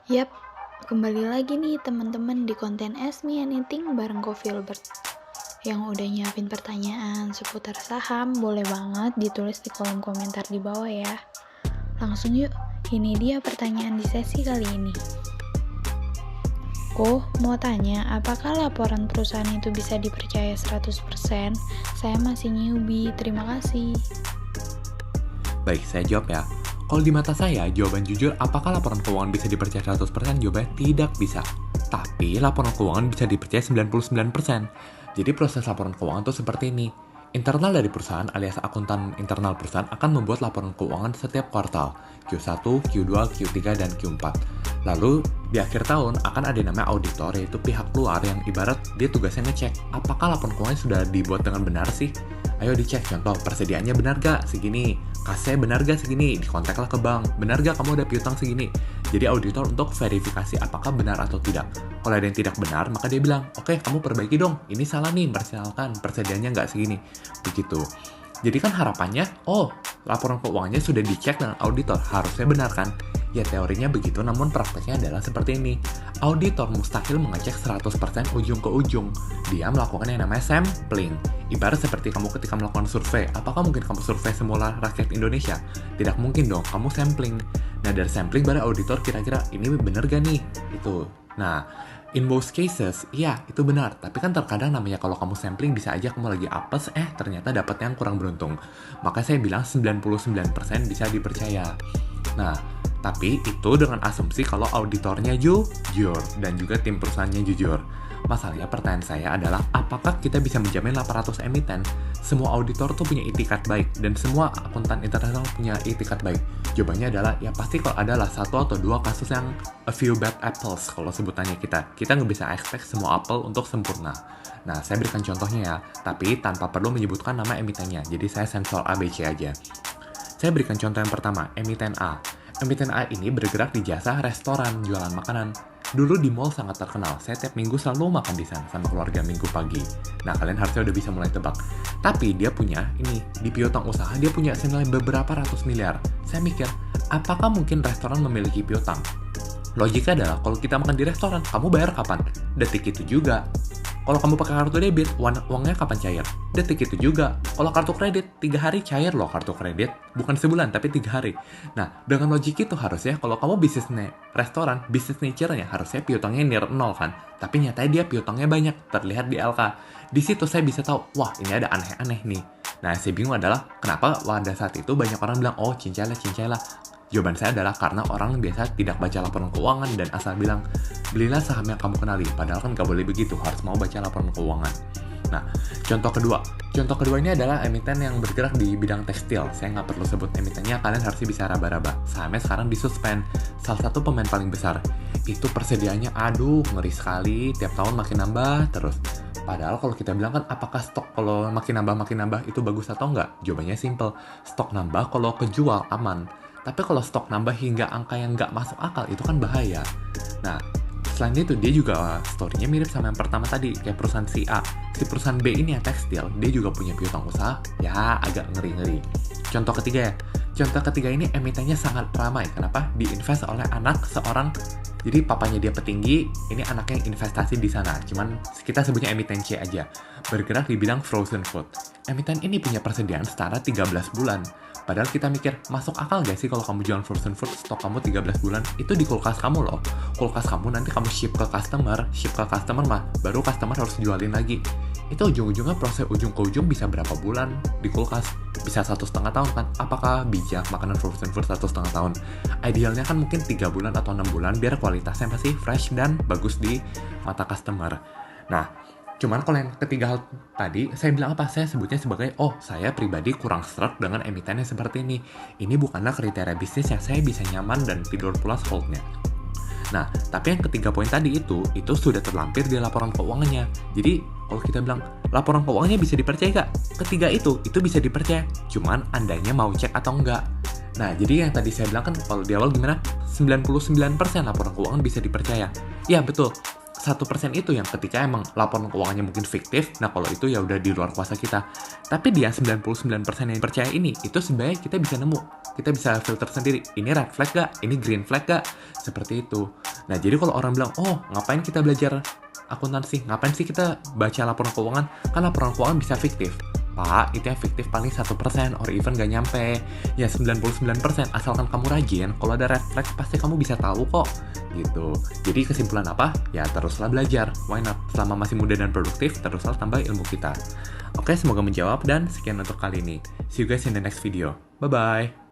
Yap, kembali lagi nih teman-teman di konten Ask Me Anything bareng Ko Filbert. Yang udah nyiapin pertanyaan seputar saham, boleh banget ditulis di kolom komentar di bawah ya. Langsung yuk, ini dia pertanyaan di sesi kali ini. Ko, mau tanya, apakah laporan perusahaan itu bisa dipercaya 100%? Saya masih newbie, terima kasih. Baik, saya jawab ya. Kalau di mata saya, jawaban jujur apakah laporan keuangan bisa dipercaya 100%? Jawabannya tidak bisa. Tapi laporan keuangan bisa dipercaya 99%. Jadi proses laporan keuangan itu seperti ini. Internal dari perusahaan alias akuntan internal perusahaan akan membuat laporan keuangan setiap kuartal, Q1, Q2, Q3, dan Q4. Lalu di akhir tahun akan ada yang namanya auditor, yaitu pihak luar yang ibarat dia tugasnya ngecek apakah laporan keuangan sudah dibuat dengan benar sih. Ayo dicek, contoh persediaannya benar gak segini, kasnya benar gak segini, dikontaklah ke bank, benar gak kamu ada piutang segini. Jadi auditor untuk verifikasi apakah benar atau tidak. Kalau ada yang tidak benar, maka dia bilang, oke, kamu perbaiki dong, ini salah nih, persilakan, persediaannya nggak segini. Begitu. Jadi kan harapannya, laporan keuangannya sudah dicek dengan auditor, harusnya benar kan? Ya teorinya begitu, namun prakteknya adalah seperti ini. Auditor mustahil mengecek 100% ujung ke ujung. Dia melakukan yang namanya sampling. Ibarat seperti kamu ketika melakukan survei, apakah mungkin kamu survei semua rakyat Indonesia? Tidak mungkin dong, kamu sampling. Nah dari sampling baru auditor kira-kira ini bener gak nih? Itu. Nah, in most cases, iya itu benar. Tapi kan terkadang namanya kalau kamu sampling bisa aja kamu lagi apes, ternyata dapat yang kurang beruntung. Maka saya bilang 99% bisa dipercaya. Nah, tapi itu dengan asumsi kalau auditornya jujur dan juga tim perusahaannya jujur. Masalahnya pertanyaan saya adalah apakah kita bisa menjamin 800 emiten semua auditor tuh punya itikat baik dan semua akuntan internasional punya itikat baik? Jawabannya adalah ya pasti kalau adalah satu atau dua kasus yang a few bad apples kalau sebutannya kita nggak bisa expect semua apel untuk sempurna. Nah saya berikan contohnya ya, tapi tanpa perlu menyebutkan nama emitennya, jadi saya sensor ABC aja. Saya berikan contoh yang pertama, emiten A. Emiten A ini bergerak di jasa restoran, jualan makanan. Dulu di mall sangat terkenal, saya tiap minggu selalu makan di sana sama keluarga minggu pagi. Nah, kalian harusnya udah bisa mulai tebak. Tapi dia punya, di piutang usaha, dia punya senilai beberapa ratus miliar. Saya mikir, apakah mungkin restoran memiliki piutang? Logika adalah, kalau kita makan di restoran, kamu bayar kapan? Detik itu juga. Kalau kamu pakai kartu debit, uangnya kapan cair? Detik itu juga. Kalau kartu kredit, 3 hari cair loh kartu kredit. Bukan sebulan, tapi 3 hari. Nah, dengan logik itu harusnya kalau kamu bisnisnya restoran, bisnis nature-nya harusnya piutangnya near 0 kan? Tapi nyatanya dia piutangnya banyak, terlihat di LK. Di situ saya bisa tahu, wah ini ada aneh-aneh nih. Nah, saya bingung adalah kenapa pada saat itu banyak orang bilang, oh cincailah. Jawaban saya adalah karena orang biasa tidak baca laporan keuangan dan asal bilang, belilah saham yang kamu kenali. Padahal kan nggak boleh begitu, harus mau baca laporan keuangan. Nah, contoh kedua ini adalah emiten yang bergerak di bidang tekstil. Saya nggak perlu sebut emitennya, kalian harusnya bisa raba-raba. Sahamnya sekarang disuspend, salah satu pemain paling besar. Itu persediaannya, ngeri sekali, tiap tahun makin nambah terus. Padahal kalau kita bilang kan, apakah stok kalau makin nambah itu bagus atau enggak? Jawabannya simple, stok nambah kalau kejual aman. Tapi kalau stok nambah hingga angka yang nggak masuk akal, itu kan bahaya. Nah, selain itu dia juga story-nya mirip sama yang pertama tadi, kayak perusahaan si A. Si perusahaan B ini yang tekstil, dia juga punya piutang usaha, ya agak ngeri-ngeri. Contoh ketiga ini emitennya sangat ramai. Kenapa? Diinvest oleh anak seorang, jadi papanya dia petinggi, ini anaknya yang investasi di sana. Cuman kita sebutnya emiten C aja. Bergerak di bidang frozen food. Emiten ini punya persediaan setara 13 bulan. Padahal kita mikir, masuk akal gak sih kalau kamu jual frozen food, stok kamu 13 bulan? Itu di kulkas kamu loh. Kulkas kamu nanti kamu ship ke customer mah, baru customer harus jualin lagi. Itu ujung-ujungnya proses ujung ke ujung bisa berapa bulan di kulkas? Bisa 1,5 tahun kan? Apakah bijak makanan frozen food 1,5 tahun? Idealnya kan mungkin 3 bulan atau 6 bulan, biar kualitasnya masih fresh dan bagus di mata customer. Nah, cuman kalau yang ketiga hal tadi, saya bilang apa? Saya sebutnya sebagai, saya pribadi kurang sreg dengan emiten yang seperti ini. Ini bukanlah kriteria bisnis yang saya bisa nyaman dan tidur pulas hold-nya. Nah, tapi yang ketiga poin tadi itu sudah terlampir di laporan keuangannya. Jadi, kalau kita bilang, laporan keuangannya bisa dipercaya gak? Ketiga itu bisa dipercaya. Cuman, andanya mau cek atau enggak. Nah, jadi yang tadi saya bilang kan, kalau di awal gimana? 99% laporan keuangan bisa dipercaya. Ya, betul. 1% itu yang ketika emang laporan keuangannya mungkin fiktif, nah kalau itu ya udah di luar kuasa kita. Tapi di yang 99% yang percaya ini, itu sebenarnya kita bisa nemu. Kita bisa filter sendiri, ini red flag gak? Ini green flag gak? Seperti itu. Nah, jadi kalau orang bilang, oh ngapain kita belajar akuntansi? Ngapain sih kita baca laporan keuangan? Kan laporan keuangan bisa fiktif. Pak, itu yang fiktif paling 1% or even gak nyampe. Ya 99%, asalkan kamu rajin, kalau ada red flag pasti kamu bisa tahu kok. Gitu. Jadi kesimpulan apa? Ya teruslah belajar. Why not? Selama masih muda dan produktif, teruslah tambah ilmu kita. Oke, semoga menjawab dan sekian untuk kali ini. See you guys in the next video. Bye-bye.